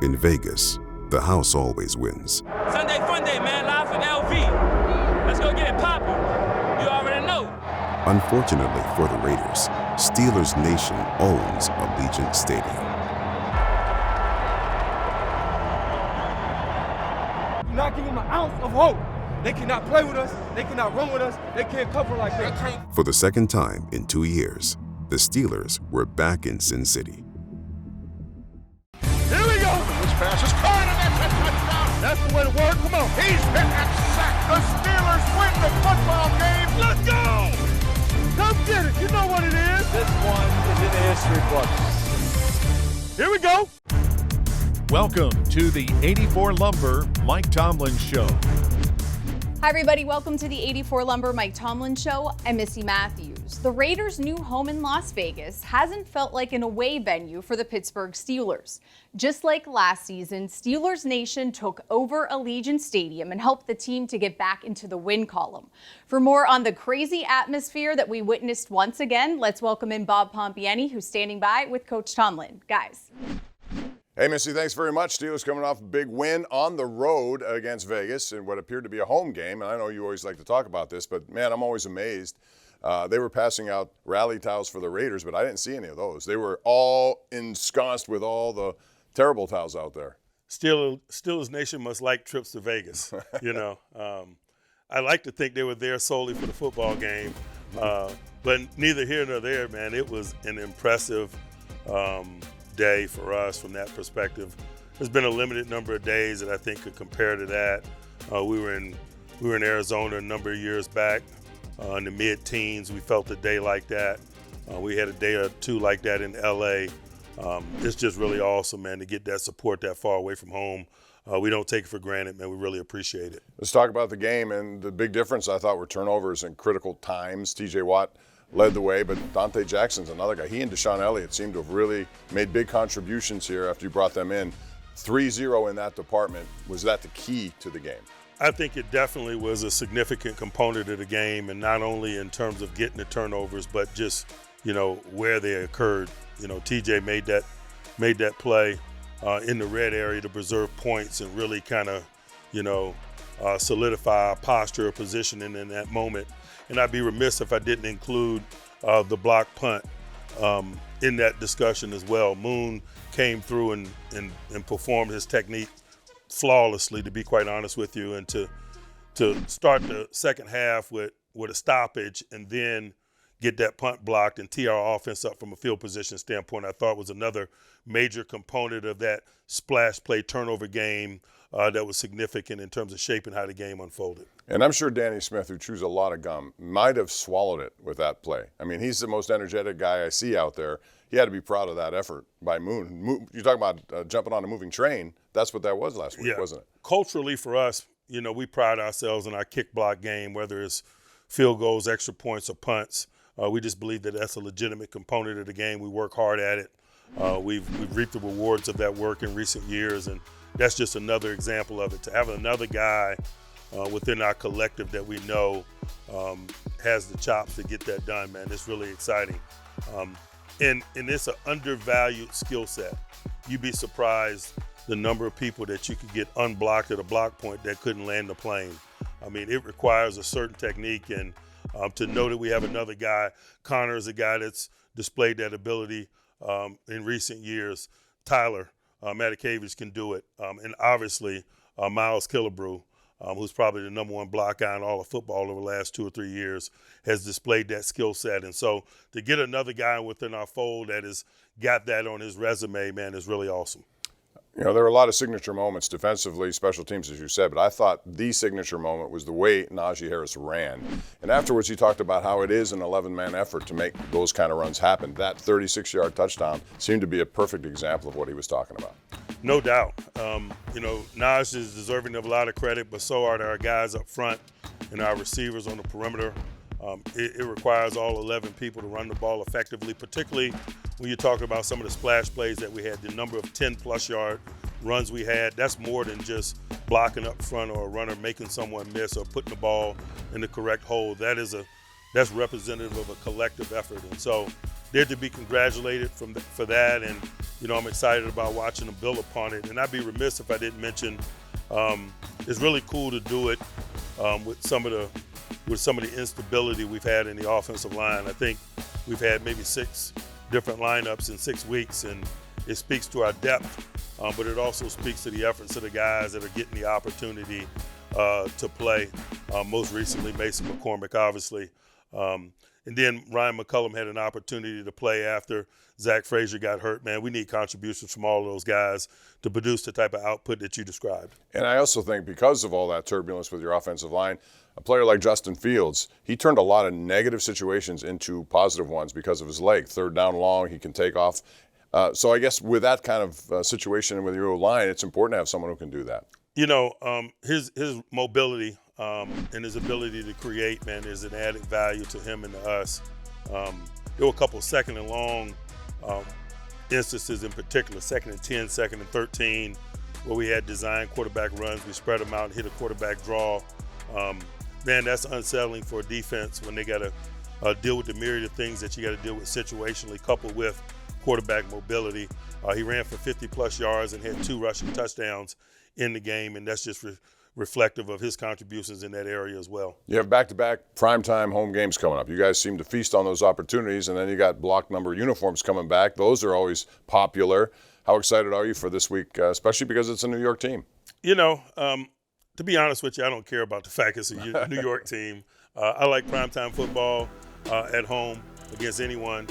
In Vegas, the house always wins. Sunday fun day, man. Live from LV. Let's go get it poppin'. You already know. Unfortunately for the Raiders, Steelers Nation owns Allegiant Stadium. Do not give them an ounce of hope. They cannot play with us. They cannot run with us. They can't cover like that. For the second time in 2 years, the Steelers were back in Sin City. Here we go. This pass is caught, and that's a touchdown. That's the way to work. Come on. He's hit that sack. The Steelers win the football game. Let's go. Come get it. You know what it is. This one is in the history books. Here we go. Welcome to the 84 Lumber Mike Tomlin Show. Hi, everybody. Welcome to the 84 Lumber Mike Tomlin Show. I'm Missy Matthews. The Raiders' new home in Las Vegas hasn't felt like an away venue for the Pittsburgh Steelers. Just like last season, Steelers Nation took over Allegiant Stadium and helped the team to get back into the win column. For more on the crazy atmosphere that we witnessed once again, let's welcome in Bob Pompeani, who's standing by with Coach Tomlin. Guys. Hey, Missy, thanks very much. Steelers coming off a big win on the road against Vegas in what appeared to be a home game. And I know you always like to talk about this, but, man, I'm always amazed. They were passing out rally towels for the Raiders, but I didn't see any of those. They were all ensconced with all the terrible towels out there. Steelers Nation must like trips to Vegas, you know. I like to think they were there solely for the football game, but neither here nor there, man. It was an impressive day for us from that perspective. There's been a limited number of days that I think could compare to that. We were in Arizona a number of years back in the mid-teens. We felt a day like that. We had a day or two like that in LA. It's just really awesome, man, to get that support that far away from home. We don't take it for granted, man. We really appreciate it. Let's talk about the game, and the big difference I thought were turnovers in critical times. TJ Watt led the way, but Dante Jackson's another guy. He and Deshaun Elliott seem to have really made big contributions here after you brought them in. 3-0 in that department. Was that the key to the game? I think it definitely was a significant component of the game, and not only in terms of getting the turnovers, but just, you know, where they occurred. You know, TJ made that play in the red area to preserve points and really kind of, you know, solidify our posture or positioning in that moment. And I'd be remiss if I didn't include the block punt in that discussion as well. Moon came through and performed his technique flawlessly, to be quite honest with you, and to start the second half with a stoppage and then get that punt blocked and tee our offense up from a field position standpoint, I thought was another major component of that splash play turnover game that was significant in terms of shaping how the game unfolded. And I'm sure Danny Smith, who chews a lot of gum, might have swallowed it with that play. I mean, he's the most energetic guy I see out there. He had to be proud of that effort by Moon. You talk about jumping on a moving train. That's what that was last week, wasn't it? Culturally for us, you know, we pride ourselves in our kick block game, whether it's field goals, extra points, or punts. We just believe that that's a legitimate component of the game. We work hard at it. We've reaped the rewards of that work in recent years, and that's just another example of it. To have another guy within our collective that we know has the chops to get that done, man, it's really exciting. And it's an undervalued skill set. You'd be surprised the number of people that you could get unblocked at a block point that couldn't land the plane. I mean, it requires a certain technique, and to know that we have another guy. Connor is a guy that's displayed that ability in recent years. Tyler Matakavich can do it. And obviously, Miles Killebrew, who's probably the number one block guy in all of football over the last 2 or 3 years, has displayed that skill set. And so to get another guy within our fold that has got that on his resume, man, is really awesome. You know, there were a lot of signature moments defensively, special teams, as you said, but I thought the signature moment was the way Najee Harris ran. And afterwards, he talked about how it is an 11-man effort to make those kind of runs happen. That 36-yard touchdown seemed to be a perfect example of what he was talking about. No doubt. You know, Naj is deserving of a lot of credit, but so are our guys up front and our receivers on the perimeter. It requires all 11 people to run the ball effectively, particularly when you're talking about some of the splash plays that we had, the number of 10-plus yard runs we had. That's more than just blocking up front or a runner making someone miss or putting the ball in the correct hole. That's representative of a collective effort. And so they're to be congratulated for that. And, I'm excited about watching them build upon it. And I'd be remiss if I didn't mention it's really cool to do it with some of the instability we've had in the offensive line. I think we've had maybe 6 different lineups in 6 weeks, and it speaks to our depth, but it also speaks to the efforts of the guys that are getting the opportunity to play. Most recently, Mason McCormick, obviously. And then Ryan McCullum had an opportunity to play after Zach Frazier got hurt. Man, we need contributions from all of those guys to produce the type of output that you described. And I also think because of all that turbulence with your offensive line, a player like Justin Fields, he turned a lot of negative situations into positive ones because of his leg. 3rd down long, he can take off. So I guess with that kind of situation with your line, it's important to have someone who can do that. His mobility and his ability to create, man, is an added value to him and to us. There were a couple of 2nd and long instances in particular, 2nd and 10, 2nd and 13, where we had designed quarterback runs. We spread them out and hit a quarterback draw. Man, that's unsettling for a defense when they got to deal with the myriad of things that you got to deal with situationally, coupled with quarterback mobility. He ran for 50-plus yards and had 2 rushing touchdowns in the game, and that's just reflective of his contributions in that area as well. You have back-to-back primetime home games coming up. You guys seem to feast on those opportunities, and then you got block number uniforms coming back. Those are always popular. How excited are you for this week, especially because it's a New York team? To be honest with you, I don't care about the fact it's a New York team. I like primetime football at home against anyone.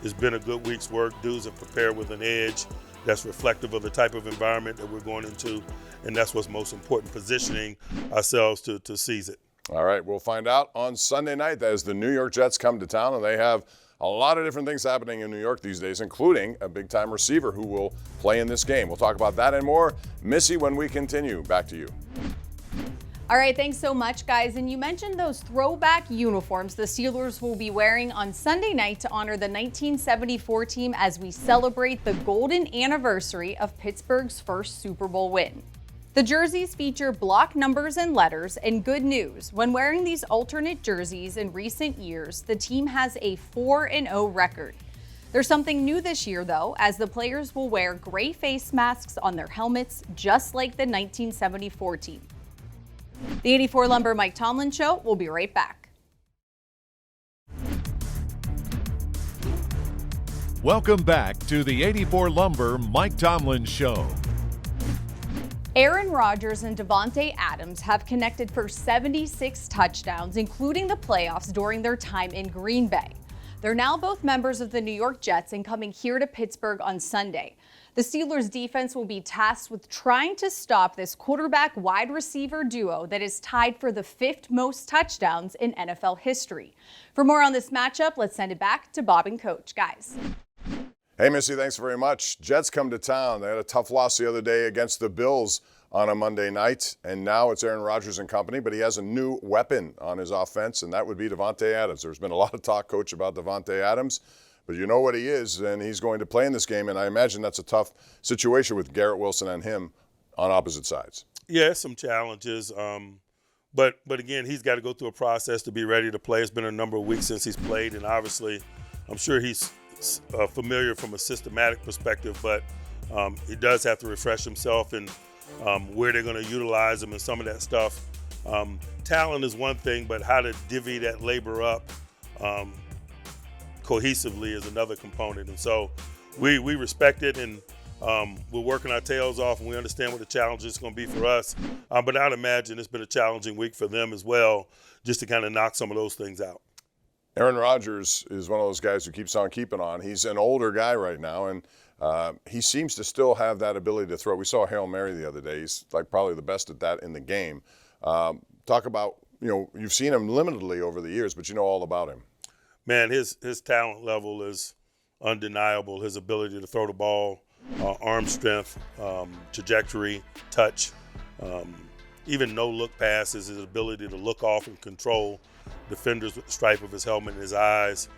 It's been a good week's work. Dudes have prepared with an edge that's reflective of the type of environment that we're going into, and that's what's most important, positioning ourselves to seize it. All right, we'll find out on Sunday night as the New York Jets come to town, and they have a lot of different things happening in New York these days, including a big-time receiver who will play in this game. We'll talk about that and more. Missy, when we continue. Back to you. All right, thanks so much, guys. And you mentioned those throwback uniforms the Steelers will be wearing on Sunday night to honor the 1974 team as we celebrate the golden anniversary of Pittsburgh's first Super Bowl win. The jerseys feature block numbers and letters, and good news, when wearing these alternate jerseys in recent years, the team has a 4-0 record. There's something new this year, though, as the players will wear gray face masks on their helmets, just like the 1974 team. The 84 Lumber Mike Tomlin Show will be right back. Welcome back to the 84 Lumber Mike Tomlin Show. Aaron Rodgers and Davante Adams have connected for 76 touchdowns, including the playoffs during their time in Green Bay. They're now both members of the New York Jets and coming here to Pittsburgh on Sunday. The Steelers defense will be tasked with trying to stop this quarterback-wide receiver duo that is tied for the 5th most touchdowns in NFL history. For more on this matchup, let's send it back to Bob and Coach. Guys. Hey, Missy, thanks very much. Jets come to town. They had a tough loss the other day against the Bills on a Monday night, and now it's Aaron Rodgers and company, but he has a new weapon on his offense, and that would be Davante Adams. There's been a lot of talk, Coach, about Davante Adams, but you know what he is, and he's going to play in this game, and I imagine that's a tough situation with Garrett Wilson and him on opposite sides. Yeah, some challenges, but again, he's got to go through a process to be ready to play. It's been a number of weeks since he's played, and obviously I'm sure he's familiar from a systematic perspective, but he does have to refresh himself and where they're going to utilize him and some of that stuff. Talent is one thing, but how to divvy that labor up cohesively is another component. And so we respect it, and we're working our tails off, and we understand what the challenge is going to be for us. But I'd imagine it's been a challenging week for them as well, just to kind of knock some of those things out. Aaron Rodgers is one of those guys who keeps on keeping on. He's an older guy right now, and he seems to still have that ability to throw. We saw Hail Mary the other day. He's like probably the best at that in the game. Talk about, you've seen him limitedly over the years, but you know all about him. Man, his talent level is undeniable. His ability to throw the ball, arm strength, trajectory, touch, even no-look passes, his ability to look off and control defenders with the stripe of his helmet in his eyes.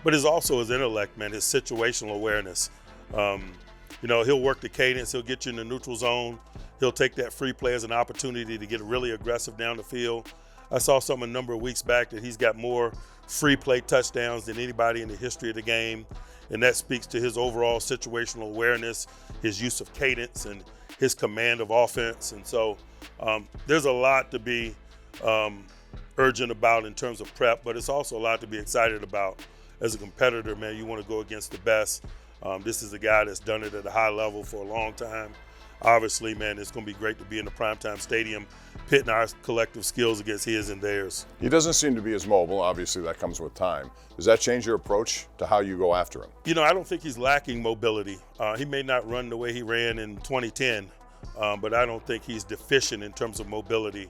But it's also his intellect, man, his situational awareness. He'll work the cadence. He'll get you in the neutral zone. He'll take that free play as an opportunity to get really aggressive down the field. I saw something a number of weeks back that he's got more free play touchdowns than anybody in the history of the game. And that speaks to his overall situational awareness, his use of cadence, and his command of offense. And so there's a lot to be urgent about in terms of prep, but it's also a lot to be excited about. As a competitor, man, you want to go against the best. This is a guy that's done it at a high level for a long time. Obviously, man, it's going to be great to be in the primetime stadium, pitting our collective skills against his and theirs. He doesn't seem to be as mobile. Obviously, that comes with time. Does that change your approach to how you go after him? You know, I don't think he's lacking mobility. He may not run the way he ran in 2010, but I don't think he's deficient in terms of mobility.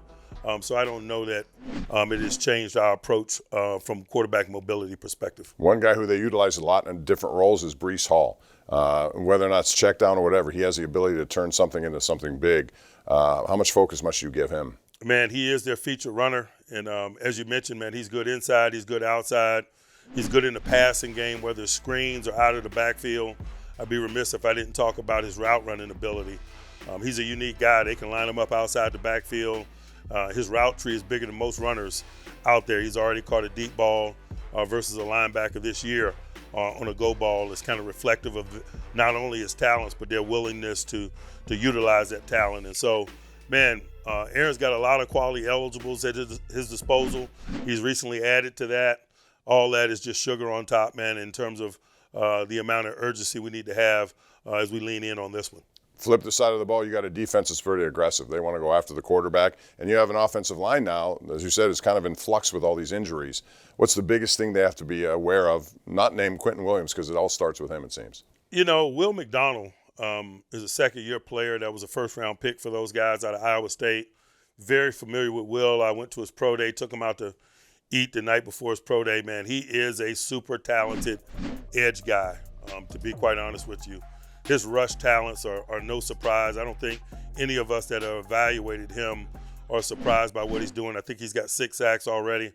So I don't know that it has changed our approach from quarterback mobility perspective. One guy who they utilize a lot in different roles is Breece Hall. Whether or not it's check down or whatever, he has the ability to turn something into something big. How much focus must you give him? Man, he is their featured runner. And as you mentioned, man, he's good inside, he's good outside. He's good in the passing game, whether it's screens or out of the backfield. I'd be remiss if I didn't talk about his route running ability. He's a unique guy. They can line him up outside the backfield. His route tree is bigger than most runners out there. He's already caught a deep ball versus a linebacker this year on a go ball. It's kind of reflective of not only his talents, but their willingness to utilize that talent. And so, man, Aaron's got a lot of quality eligibles at his disposal. He's recently added to that. All that is just sugar on top, man, in terms of the amount of urgency we need to have as we lean in on this one. Flip the side of the ball, you got a defense that's pretty aggressive. They want to go after the quarterback. And you have an offensive line now, as you said, is kind of in flux with all these injuries. What's the biggest thing they have to be aware of? Not name Quentin Williams, because it all starts with him, it seems. You know, Will McDonald is a second-year player that was a first-round pick for those guys out of Iowa State. Very familiar with Will. I went to his pro day, took him out to eat the night before his pro day. Man, he is a super talented edge guy, to be quite honest with you. His rush talents are no surprise. I don't think any of us that have evaluated him are surprised by what he's doing. I think he's got 6 sacks already.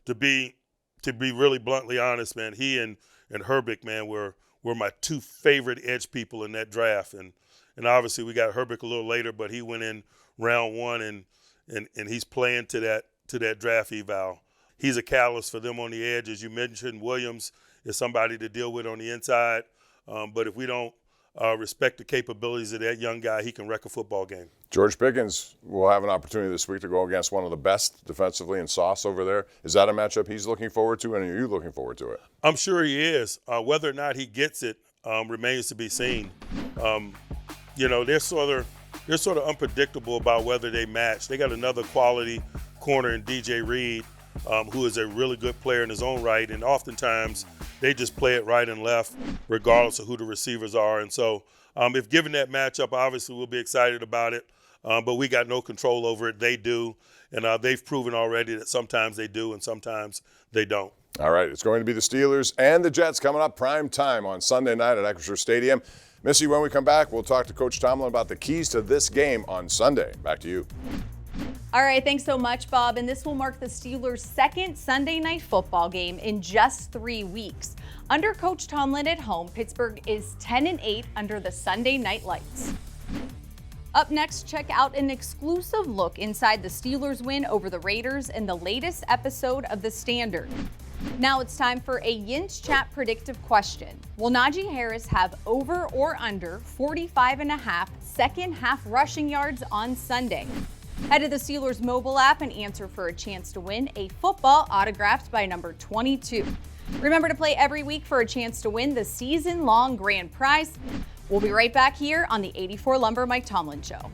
To be really bluntly honest, man, he and Herbig, man, were my 2 favorite edge people in that draft. And obviously we got Herbig a little later, but he went in round 1 and he's playing to that draft eval. He's a catalyst for them on the edge. As you mentioned, Williams is somebody to deal with on the inside. But if we don't respect the capabilities of that young guy, he can wreck a football game. George Pickens will have an opportunity this week to go against one of the best defensively in Sauce over there. Is that a matchup he's looking forward to, and are you looking forward to it? I'm sure he is. Whether or not he gets it remains to be seen. You know, they're sort of unpredictable about whether they match. They got another quality corner in DJ Reed, who is a really good player in his own right, and oftentimes they just play it right and left regardless of who the receivers are. And so if given that matchup, obviously we'll be excited about it, but we got no control over it. They do, and they've proven already that sometimes they do and sometimes they don't. All right, it's going to be the Steelers and the Jets coming up prime time on Sunday night at Acrisure Stadium. Missy, when we come back, we'll talk to Coach Tomlin about the keys to this game on Sunday. Back to you. All right, thanks so much, Bob. And this will mark the Steelers' second Sunday night football game in just 3 weeks. Under Coach Tomlin at home, Pittsburgh is 10-8 under the Sunday night lights. Up next, check out an exclusive look inside the Steelers' win over the Raiders in the latest episode of The Standard. Now it's time for a Yinz Chat predictive question. Will Najee Harris have over or under 45.5 second half rushing yards on Sunday? Head to the Steelers mobile app and answer for a chance to win a football autographed by number 22. Remember to play every week for a chance to win the season-long grand prize. We'll be right back here on the 84 Lumber Mike Tomlin Show.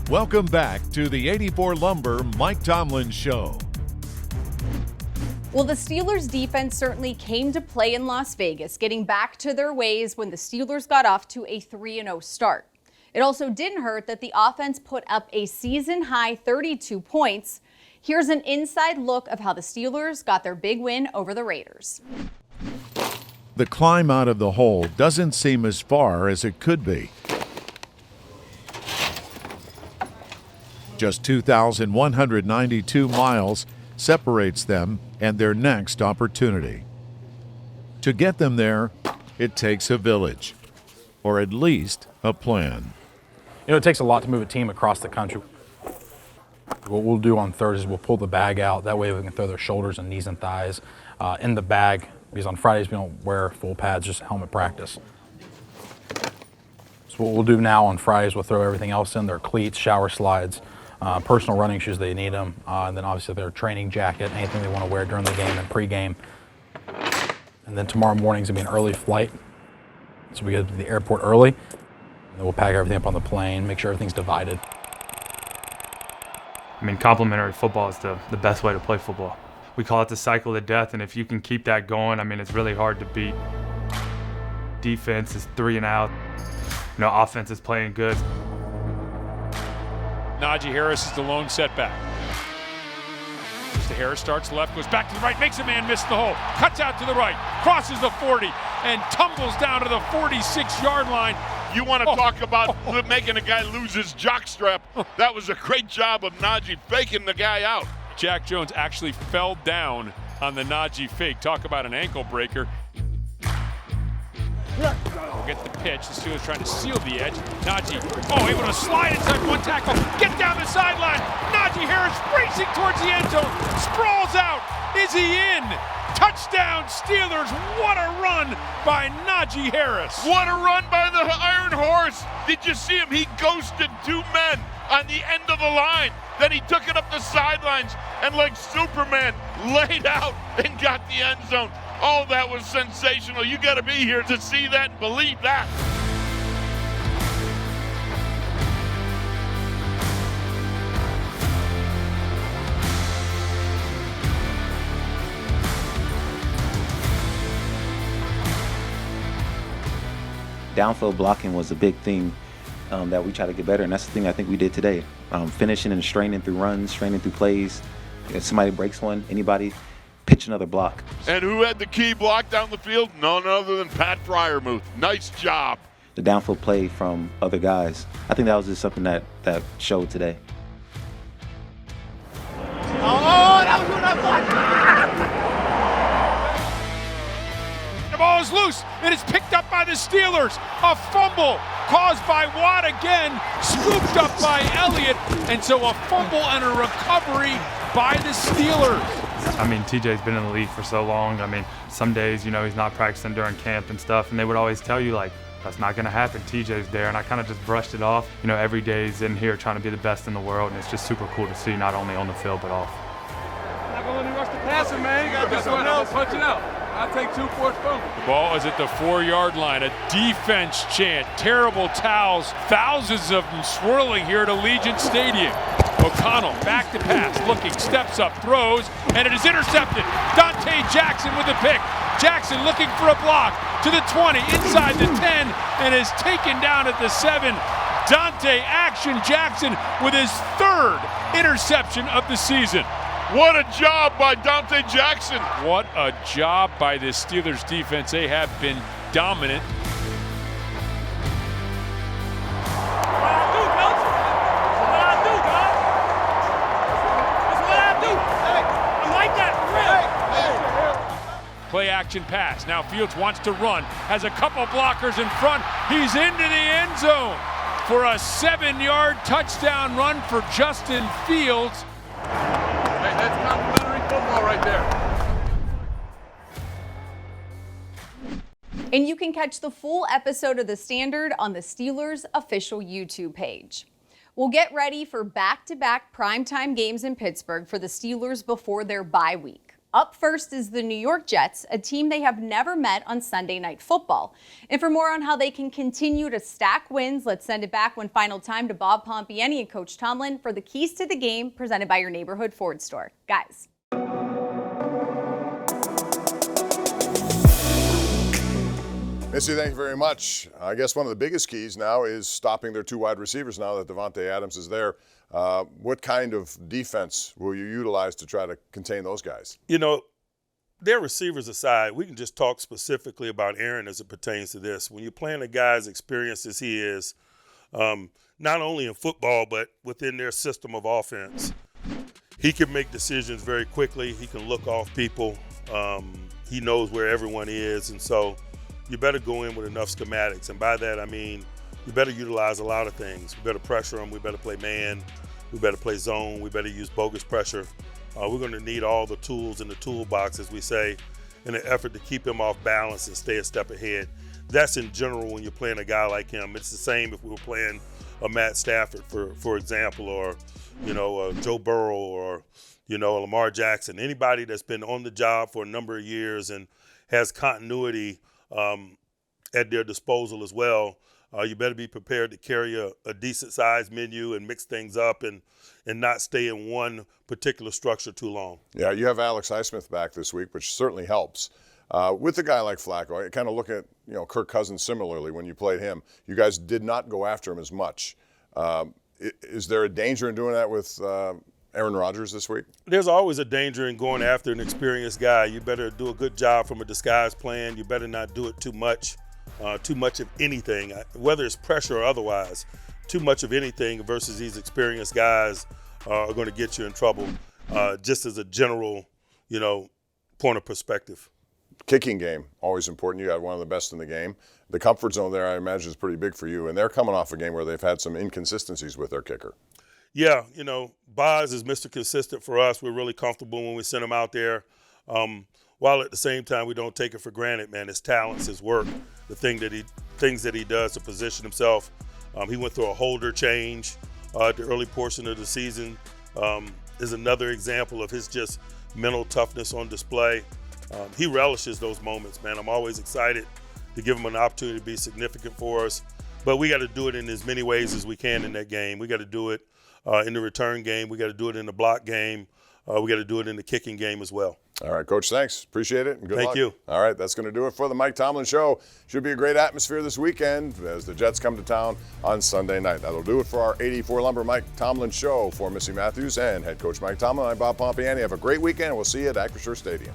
Welcome back to the 84 Lumber Mike Tomlin Show. Well, the Steelers' defense certainly came to play in Las Vegas, getting back to their ways when the Steelers got off to a 3-0 start. It also didn't hurt that the offense put up a season-high 32 points. Here's an inside look of how the Steelers got their big win over the Raiders. The climb out of the hole doesn't seem as far as it could be. Just 2,192 miles separates them and their next opportunity. To get them there, it takes a village, or at least a plan. You know, it takes a lot to move a team across the country. What we'll do on Thursdays is we'll pull the bag out. That way we can throw their shoulders and knees and thighs in the bag, because on Fridays we don't wear full pads, just helmet practice. So what we'll do now on Fridays, we'll throw everything else in, their cleats, shower slides, personal running shoes, they need them, and then obviously their training jacket, anything they want to wear during the game and pre-game. And then tomorrow morning's gonna be an early flight. So we get to the airport early, and then we'll pack everything up on the plane, make sure everything's divided. I mean, complementary football is the best way to play football. We call it the cycle of death, and if you can keep that going, I mean, it's really hard to beat. Defense is 3 and out. You know, offense is playing good. Najee Harris is the lone setback. Mr. Harris starts left, goes back to the right, makes a man miss the hole, cuts out to the right, crosses the 40, and tumbles down to the 46-yard line. You want to talk about making a guy lose his jockstrap. That was a great job of Najee faking the guy out. Jack Jones actually fell down on the Najee fake. Talk about an ankle breaker. We'll get the pitch. The Steelers trying to seal the edge. Najee, able to slide inside one tackle. Get down the sideline. Najee Harris racing towards the end zone. Sprawls out. Is he in? Touchdown Steelers. What a run by Najee Harris. What a run by the Iron Horse. Did you see him? He ghosted 2 men on the end of the line. Then he took it up the sidelines and like Superman laid out and got the end zone. Oh, that was sensational. You got to be here to see that and believe that. Downfield blocking was a big thing that we try to get better, and that's the thing I think we did today. Finishing and straining through runs, straining through plays. If somebody breaks one, anybody, pitch another block. And who had the key block down the field? None other than Pat Fryermuth. Nice job. The downfield play from other guys. I think that was just something that showed today. Oh, that was that block! The ball is loose. It is picked up by the Steelers. A fumble caused by Watt again, scooped up by Elliott, and so a fumble and a recovery by the Steelers. I mean, TJ's been in the league for so long. I mean, some days, you know, he's not practicing during camp and stuff, and they would always tell you, like, that's not going to happen. TJ's there, and I kind of just brushed it off. You know, every day he's in here trying to be the best in the world, and it's just super cool to see, not only on the field, but off. Not going to let me rush the passer, man. You got to do something else. Punch it out. I'll take 2 for its fumble. The ball is at the 4-yard line. A defense chant. Terrible towels. Thousands of them swirling here at Allegiant Stadium. O'Connell back to pass, looking, steps up, throws, and it is intercepted. Dante Jackson with the pick. Jackson looking for a block to the 20, inside the 10, and is taken down at the 7. Dante Action Jackson with his 3rd interception of the season. What a job by Dante Jackson. What a job by the Steelers defense. They have been dominant. Play action pass. Now Fields wants to run. Has a couple blockers in front. He's into the end zone for a 7-yard touchdown run for Justin Fields. Hey, that's complimentary football right there. And you can catch the full episode of The Standard on the Steelers' official YouTube page. We'll get ready for back-to-back primetime games in Pittsburgh for the Steelers before their bye week. Up first is the New York Jets, a team they have never met on Sunday Night Football. And for more on how they can continue to stack wins, let's send it back one final time to Bob Pompeani and Coach Tomlin for the keys to the game presented by your neighborhood Ford store. Guys. Missy, thank you very much. I guess one of the biggest keys now is stopping their 2 wide receivers now that Devontae Adams is there. What kind of defense will you utilize to try to contain those guys? You know, their receivers aside, we can just talk specifically about Aaron as it pertains to this. When you're playing a guy as experienced as he is, not only in football but within their system of offense, he can make decisions very quickly. He can look off people. He knows where everyone is, and so you better go in with enough schematics. And by that, I mean you better utilize a lot of things. We better pressure him. We better play man. We better play zone. We better use bogus pressure. We're going to need all the tools in the toolbox, as we say, in an effort to keep him off balance and stay a step ahead. That's in general when you're playing a guy like him. It's the same if we were playing a Matt Stafford, for example, or Joe Burrow, or Lamar Jackson. Anybody that's been on the job for a number of years and has continuity at their disposal as well. You better be prepared to carry a decent-sized menu and mix things up and not stay in one particular structure too long. Yeah, you have Alex Highsmith back this week, which certainly helps. With a guy like Flacco, I kind of look at Kirk Cousins similarly when you played him. You guys did not go after him as much. Is there a danger in doing that with Aaron Rodgers this week? There's always a danger in going after an experienced guy. You better do a good job from a disguise plan. You better not do it too much of anything, whether it's pressure or otherwise. Too much of anything versus these experienced guys are going to get you in trouble, just as a general, point of perspective. Kicking game, always important. You got one of the best in the game. The comfort zone there, I imagine, is pretty big for you, and they're coming off a game where they've had some inconsistencies with their kicker. Yeah, Boz is Mr. Consistent for us. We're really comfortable when we send him out there. While at the same time, we don't take it for granted, man. His talents, his work, things that he does to position himself. He went through a holder change at the early portion of the season. Is another example of his just mental toughness on display. He relishes those moments, man. I'm always excited to give him an opportunity to be significant for us. But we got to do it in as many ways as we can in that game. We got to do it in the return game. We got to do it in the block game. We got to do it in the kicking game as well. All right, Coach, thanks. Appreciate it, and good luck. Thank you. All right, that's going to do it for the Mike Tomlin Show. Should be a great atmosphere this weekend as the Jets come to town on Sunday night. That'll do it for our 84 Lumber Mike Tomlin Show. For Missy Matthews and head coach Mike Tomlin, I'm Bob Pompeani. Have a great weekend, and we'll see you at Acrisure Stadium.